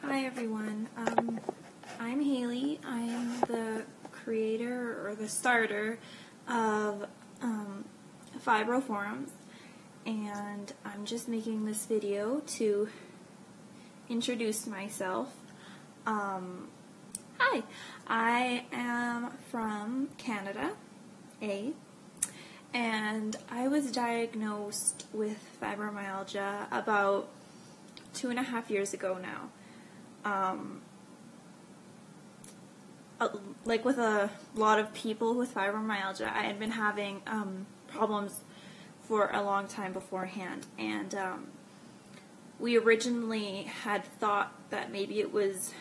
Hi everyone, I'm Haley. I am the creator or the starter of Fibro forums, and I'm just making this video to introduce myself. Hi, I am from Canada, and I was diagnosed with fibromyalgia about 2.5 years ago now. Like with a lot of people with fibromyalgia, I had been having problems for a long time beforehand, and we originally had thought that maybe it was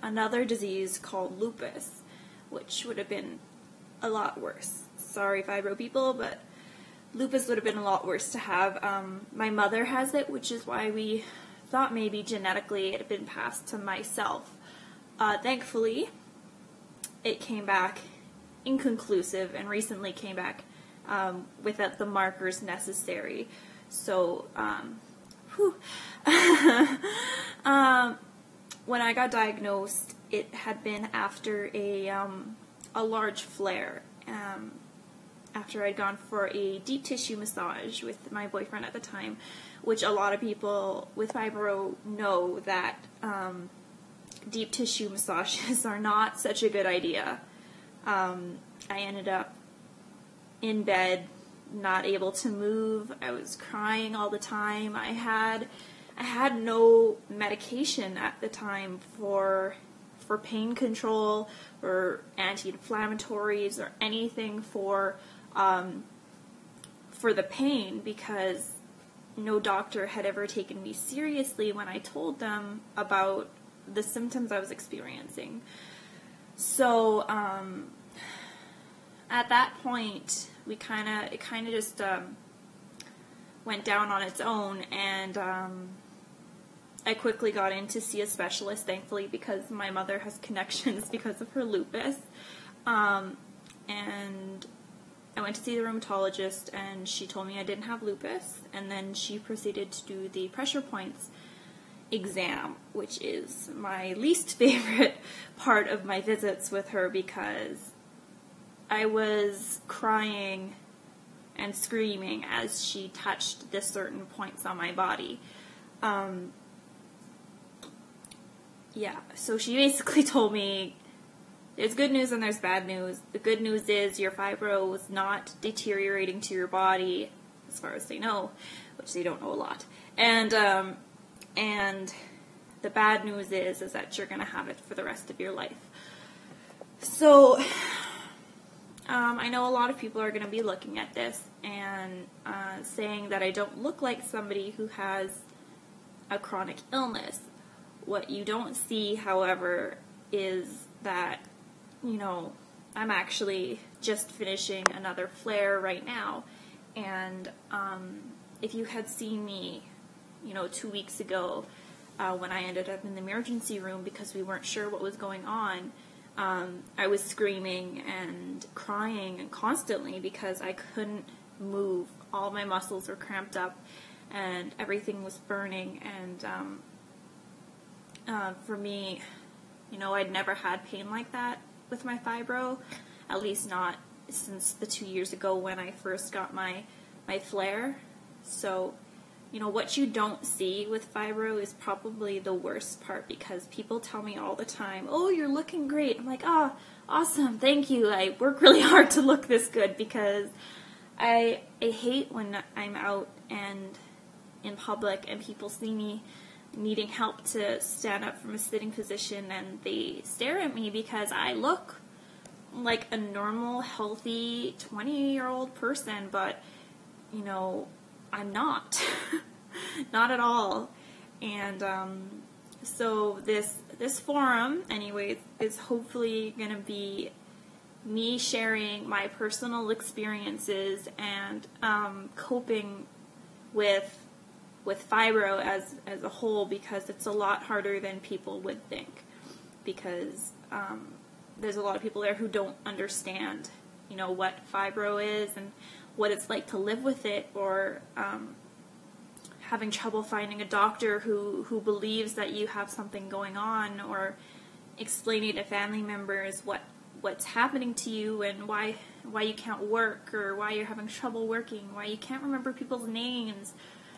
another disease called lupus, which would have been a lot worse. Sorry, fibro people, but lupus would have been a lot worse to have. My mother has it, which is why we thought maybe genetically it had been passed to myself. Thankfully, it came back inconclusive and recently came back without the markers necessary. So, when I got diagnosed, it had been after a large flare. After I'd gone for a deep tissue massage with my boyfriend at the time, which a lot of people with fibro know that deep tissue massages are not such a good idea. I ended up in bed, not able to move. I was crying all the time. I had no medication at the time for pain control or anti-inflammatories or anything for the pain, because no doctor had ever taken me seriously when I told them about the symptoms I was experiencing. So at that point, it kind of just went down on its own, and I quickly got in to see a specialist, thankfully, because my mother has connections because of her lupus. And I went to see the rheumatologist, and she told me I didn't have lupus, and then she proceeded to do the pressure points exam, which is my least favorite part of my visits with her, because I was crying and screaming as she touched the certain points on my body. Yeah, so she basically told me there's good news and there's bad news. The good news is your fibro is not deteriorating to your body, as far as they know, which they don't know a lot. And the bad news is that you're going to have it for the rest of your life. So I know a lot of people are going to be looking at this and saying that I don't look like somebody who has a chronic illness. What you don't see, however, is that, you know, I'm actually just finishing another flare right now. And if you had seen me, 2 weeks ago when I ended up in the emergency room because we weren't sure what was going on, I was screaming and crying and constantly because I couldn't move. All my muscles were cramped up and everything was burning. And for me, I'd never had pain like that with my fibro, at least not since the 2 years ago when I first got my flare. So, what you don't see with fibro is probably the worst part, because people tell me all the time, oh, you're looking great. I'm like, oh, awesome, thank you. I work really hard to look this good, because I hate when I'm out and in public and people see me needing help to stand up from a sitting position and they stare at me because I look like a normal, healthy 20-year-old person, but, I'm not. Not at all. And so this forum, anyway, is hopefully going to be me sharing my personal experiences and coping with fibro as a whole, because it's a lot harder than people would think, because there's a lot of people there who don't understand, what fibro is and what it's like to live with it, or having trouble finding a doctor who believes that you have something going on, or explaining to family members what's happening to you and why you can't work, or why you're having trouble working, why you can't remember people's names.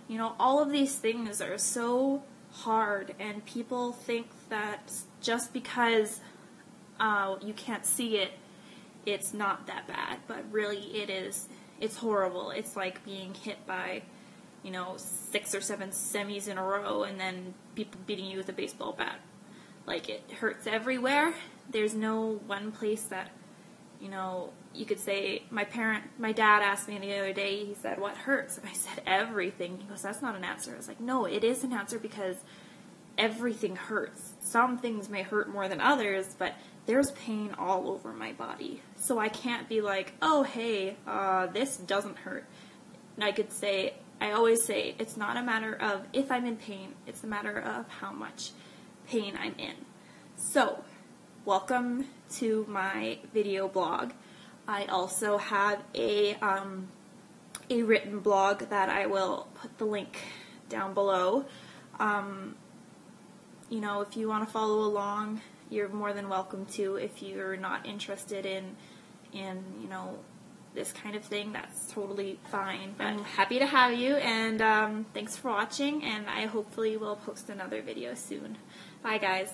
You know, all of these things are so hard, and people think that just because you can't see it, it's not that bad, but really it is. It's horrible. It's like being hit by, 6 or 7 semis in a row, and then people beating you with a baseball bat. Like, it hurts everywhere. There's no one place that, you could say. My dad asked me the other day, he said, what hurts? And I said, everything. He goes, that's not an answer. I was like, no, it is an answer, because everything hurts. Some things may hurt more than others, but there's pain all over my body. So I can't be like, oh, hey, this doesn't hurt. And I always say, it's not a matter of if I'm in pain, it's a matter of how much pain I'm in. So, welcome to my video blog. I also have a written blog that I will put the link down below. If you want to follow along, you're more than welcome to. If you're not interested in this kind of thing, that's totally fine. But I'm happy to have you, and thanks for watching, and I hopefully will post another video soon. Bye, guys.